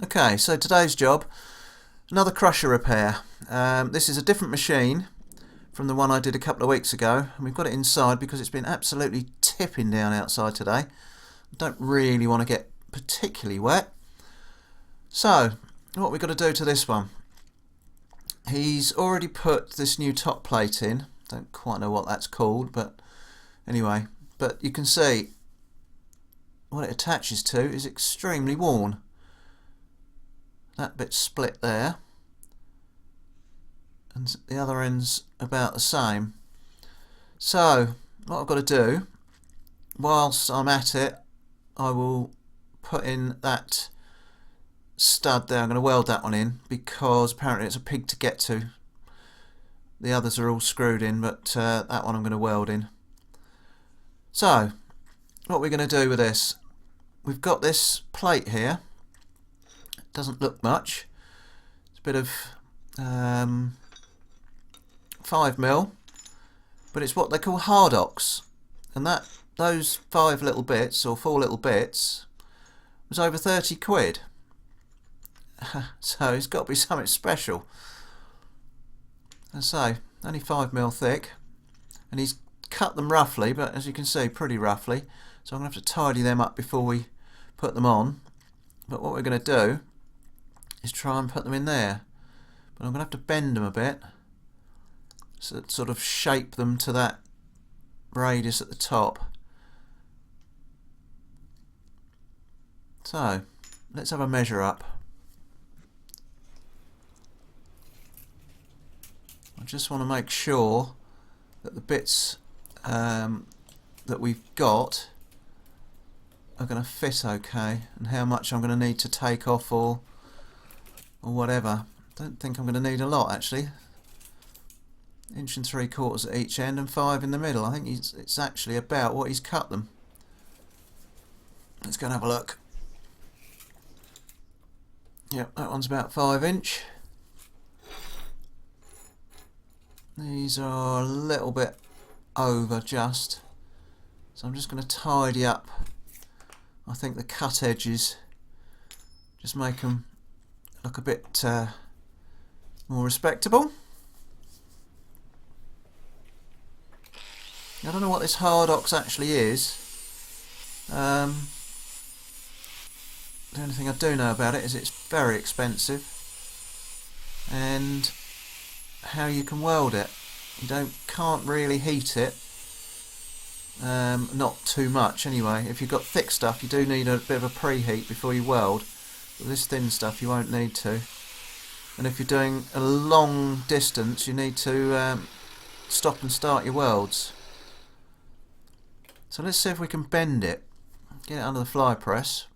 Okay, so today's job, another crusher repair. This is a different machine from the one I did a couple of weeks ago, and we've got it inside because it's been absolutely tipping down outside today. I don't really want to get particularly wet. So, what we've got to do to this one, he's already put this new top plate in. Don't quite know what that's called, but anyway, but you can see what it attaches to is extremely worn. That bit's split there, and the other end's about the same. So what I've got to do, whilst I'm at it, I will put in that stud there. I'm going to weld that one in because apparently it's a pig to get to. The others are all screwed in, but that one I'm going to weld in. So what we're going to do with this, we've got this plate here. Doesn't look much. It's a bit of 5mm, but it's what they call Hardox, and those 5 little bits or 4 little bits was over 30 quid. So it's got to be something special. And so only 5mm thick, and he's cut them roughly, but as you can see, pretty roughly. So I'm going to have to tidy them up before we put them on. But what we're going to do is try and put them in there, but I'm going to have to bend them a bit, so sort of shape them to that radius at the top. So let's have a measure up. I just want to make sure that the bits that we've got are going to fit okay, and how much I'm going to need to take off or whatever. Don't think I'm going to need a lot actually. 1 3/4 at each end and 5 in the middle. I think it's actually about what he's cut them. Let's go and have a look. Yep, that one's about 5 inch. These are a little bit over just. So I'm just going to tidy up, I think, the cut edges. Just make them look a bit more respectable. I don't know what this Hardox actually is. The only thing I do know about it is it's very expensive, and how you can weld it. You can't really heat it. Not too much anyway. If you've got thick stuff, you do need a bit of a preheat before you weld. With this thin stuff you won't need to, and if you're doing a long distance you need to stop and start your welds. So let's see if we can bend it, get it under the fly press,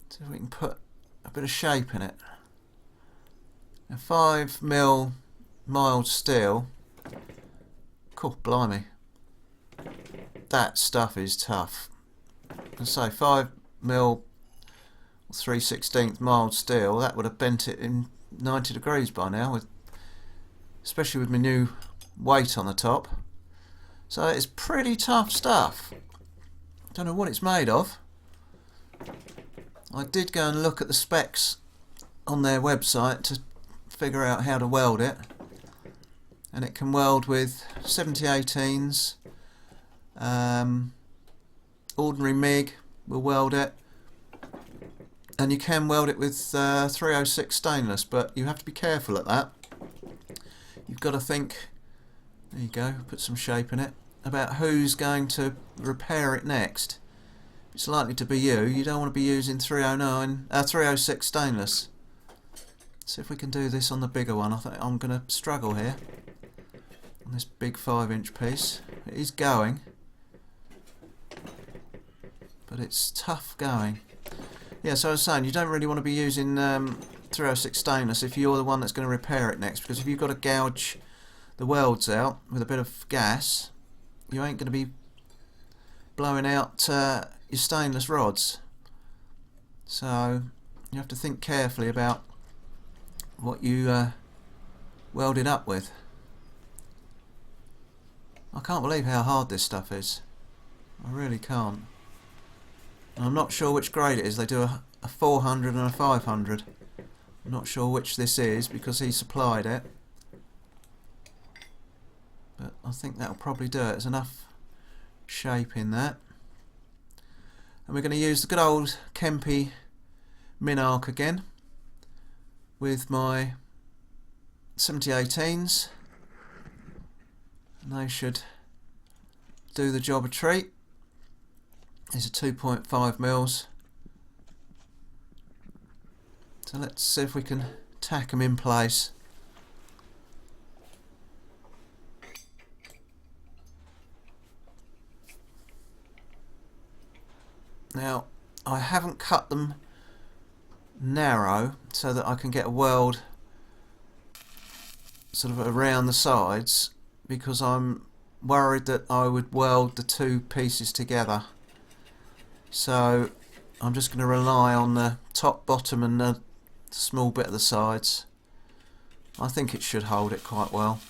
see if we can put a bit of shape in it. Now 5mm mild steel, cool, blimey, that stuff is tough. And so 5mm 3/16 mild steel, that would have bent it in 90 degrees by now, especially with my new weight on the top. So it's pretty tough stuff. Don't know what it's made of. I did go and look at the specs on their website to figure out how to weld it, and it can weld with 70/18s, ordinary MIG will weld it, and you can weld it with 306 stainless, but you have to be careful at that. You've got to think, there you go, put some shape in it, about who's going to repair it next. It's likely to be you. You don't want to be using 306 stainless. See if we can do this on the bigger one. I think I'm going to struggle here on this big 5-inch piece. It is going, but it's tough going. Yeah, so I was saying, you don't really want to be using 306 stainless if you're the one that's going to repair it next, because if you've got to gouge the welds out with a bit of gas, you ain't going to be blowing out your stainless rods. So you have to think carefully about what you weld it up with. I can't believe how hard this stuff is. I really can't. And I'm not sure which grade it is. They do a 400 and a 500. I'm not sure which this is because he supplied it, but I think that'll probably do it. There's enough shape in that. And we're going to use the good old Kempe min arc again with my 7018s, and they should do the job a treat. These are 2.5 mils. So let's see if we can tack them in place. Now, I haven't cut them narrow so that I can get a weld sort of around the sides, because I'm worried that I would weld the two pieces together. So I'm just going to rely on the top, bottom and the small bit of the sides. I think it should hold it quite well,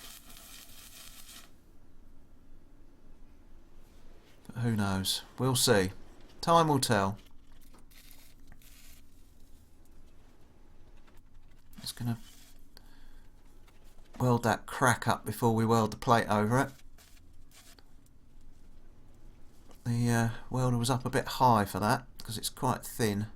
but who knows, we'll see. Time will tell. Just going to weld that crack up before we weld the plate over it. The welder was up a bit high for that because it's quite thin.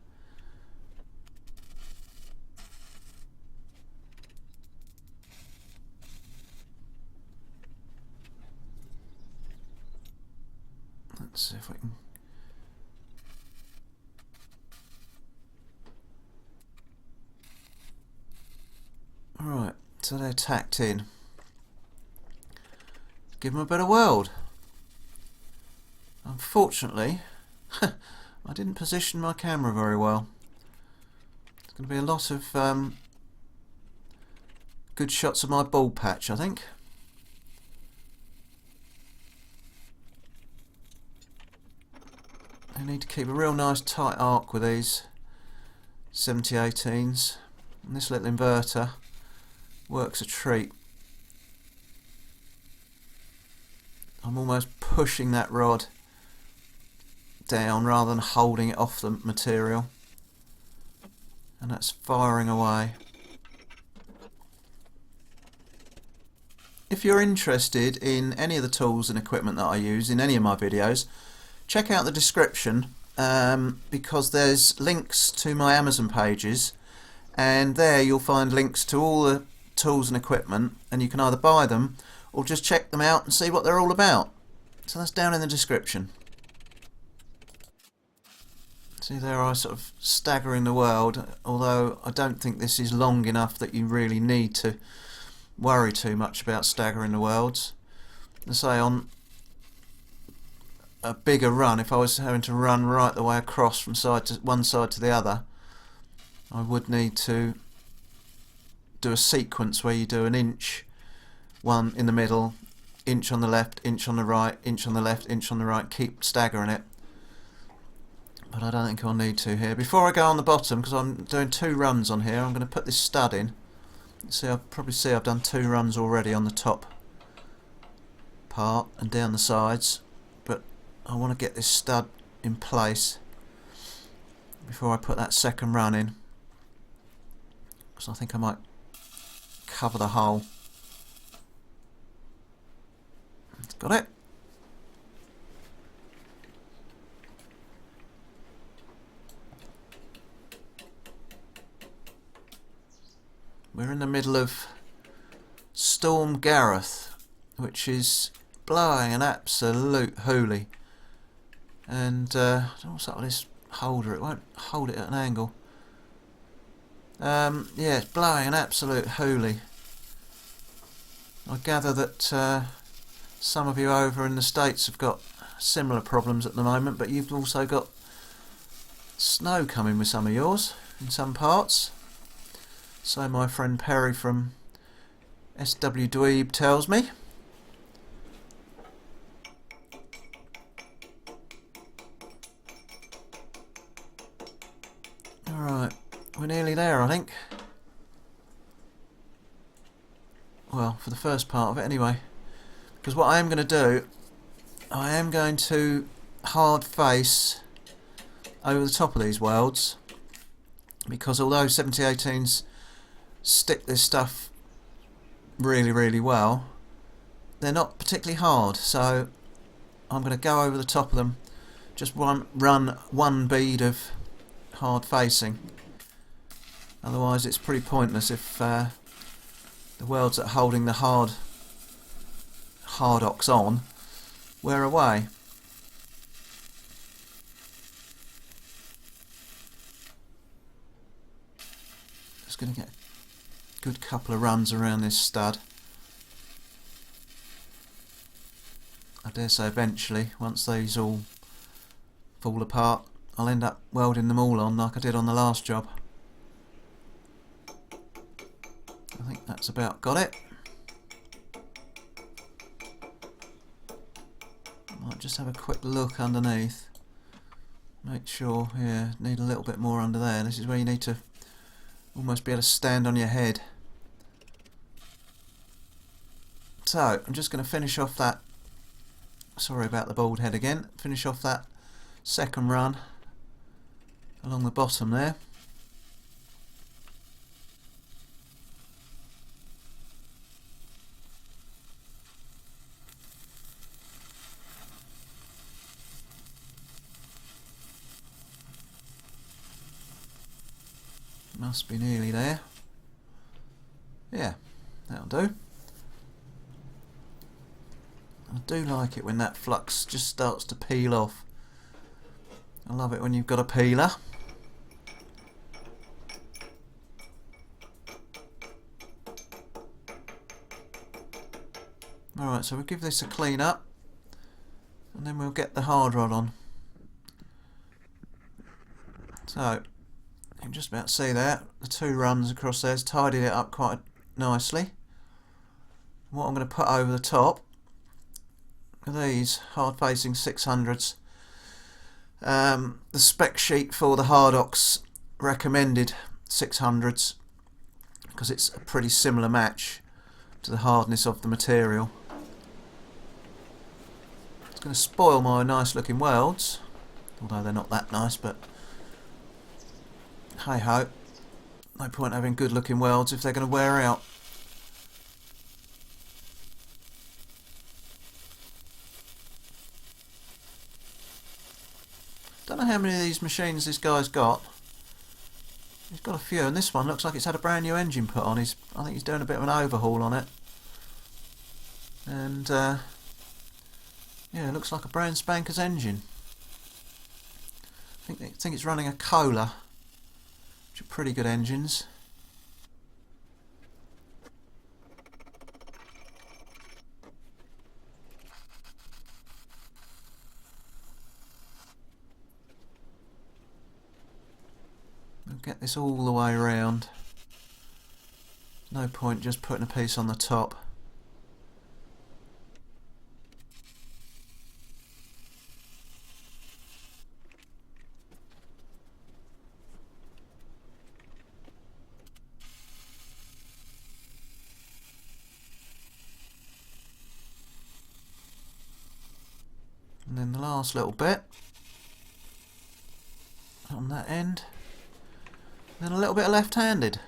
Let's see if we can. Alright, so they're tacked in. Give them a bit of weld. Unfortunately, I didn't position my camera very well. There's going to be a lot of good shots of my ball patch, I think. I need to keep a real nice tight arc with these 7018s, and this little inverter works a treat. I'm almost pushing that rod down rather than holding it off the material, and that's firing away. If you're interested in any of the tools and equipment that I use in any of my videos, check out the description, because there's links to my Amazon pages, and there you'll find links to all the tools and equipment, and you can either buy them or just check them out and see what they're all about. So that's down in the description. See, there I sort of staggering the weld, although I don't think this is long enough that you really need to worry too much about staggering the welds. As I say, on a bigger run, if I was having to run right the way across from one side to the other, I would need to do a sequence where you do an inch, one in the middle, inch on the left, inch on the right, inch on the left, inch on the right, keep staggering it. But I don't think I'll need to here. Before I go on the bottom, because I'm doing 2 runs on here, I'm going to put this stud in. See, I'll probably see I've done 2 runs already on the top part and down the sides, but I want to get this stud in place before I put that second run in, because I think I might cover the hole. Got it. We're in the middle of Storm Gareth, which is blowing an absolute hoolie, and I don't know what's up with this holder, it won't hold it at an angle. Yeah, it's blowing an absolute hoolie. I gather that some of you over in the States have got similar problems at the moment, but you've also got snow coming with some of yours in some parts. So my friend Perry from SW Dweeb tells me. Alright, we're nearly there, I think. Well, for the first part of it anyway. Because what I am going to do, I am going to hard face over the top of these welds because although 7018s stick this stuff really, really well, they're not particularly hard, so I'm going to go over the top of them, just run one bead of hard facing. Otherwise it's pretty pointless if the welds that are holding the Hardox on wear away. Just going to get a good couple of runs around this stud. I dare say eventually, once these all fall apart, I'll end up welding them all on like I did on the last job. I think that's about got it. Might just have a quick look underneath. Make sure, yeah, need a little bit more under there. This is where you need to almost be able to stand on your head. So, I'm just going to finish off that, sorry about the bald head again, finish off that second run along the bottom there. Must be nearly there. Yeah, that'll do. I do like it when that flux just starts to peel off. I love it when you've got a peeler. Alright, so we'll give this a clean up and then we'll get the hard rod on. So, you can just about see there, the two runs across there's tidied it up quite nicely. What I'm going to put over the top are these hard facing 600s. The spec sheet for the Hardox recommended 600s because it's a pretty similar match to the hardness of the material. It's going to spoil my nice looking welds, although they're not that nice, but hey ho, no point having good looking welds if they're going to wear out. Don't know how many of these machines this guy's got. He's got a few, and this one looks like it's had a brand new engine put on. I think he's doing a bit of an overhaul on it. And yeah, it looks like a brand spanker's engine. I think it's running a Kohler, which are pretty good engines. We'll get this all the way around. No point just putting a piece on the top. And then the last little bit on that end. Then a little bit of left-handed.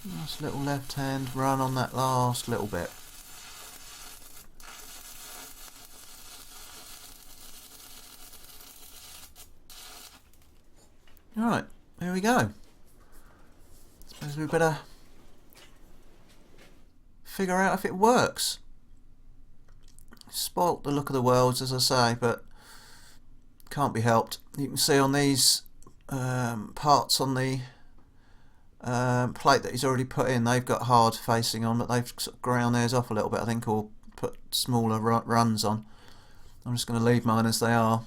Nice little left-hand run on that last little bit. Alright, there we go. Suppose we better figure out if it works. Spoilt the look of the welds, as I say, but can't be helped. You can see on these parts on the plate that he's already put in, they've got hard facing on, but they've sort of ground theirs off a little bit, I think, or put smaller runs on. I'm just going to leave mine as they are.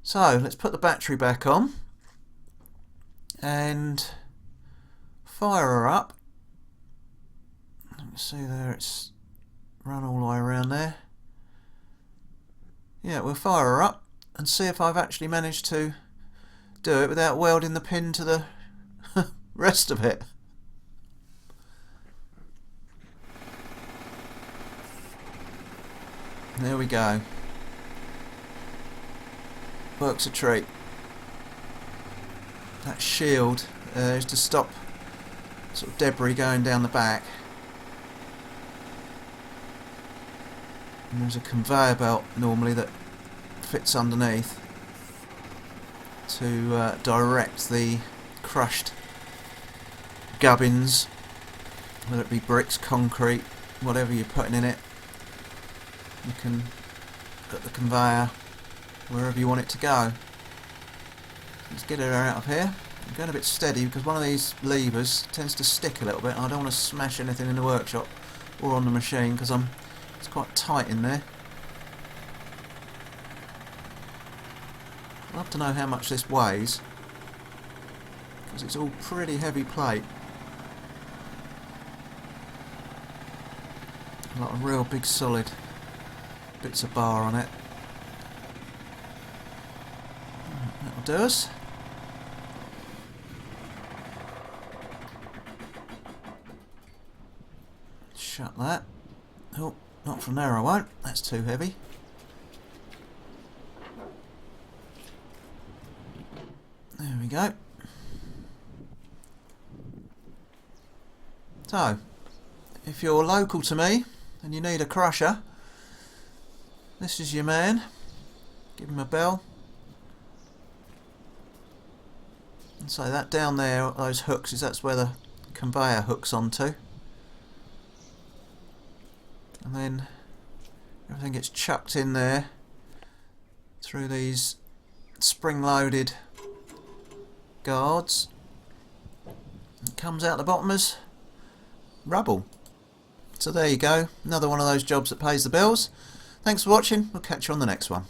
So let's put the battery back on and fire her up. You can see there it's run all the way around there. Yeah, we'll fire her up and see if I've actually managed to do it without welding the pin to the rest of it. There we go. works a treat. That shield is to stop sort of debris going down the back. And there's a conveyor belt normally that fits underneath to direct the crushed gubbins, whether it be bricks, concrete, whatever you're putting in it. You can put the conveyor wherever you want it to go. Let's get her out of here. I'm going a bit steady because one of these levers tends to stick a little bit. I don't want to smash anything in the workshop or on the machine because it's quite tight in there. I'd love to know how much this weighs because it's all pretty heavy plate. A lot of real big solid bits of bar on it. That'll do us. Shut that. Oh, not from there I won't. That's too heavy. There we go. So, if you're local to me and you need a crusher, this is your man. Give him a bell. And so that down there, those hooks, that's where the conveyor hooks onto. And then everything gets chucked in there through these spring-loaded guards. It comes out the bottom as rubble. So there you go, another one of those jobs that pays the bills. Thanks for watching, we'll catch you on the next one.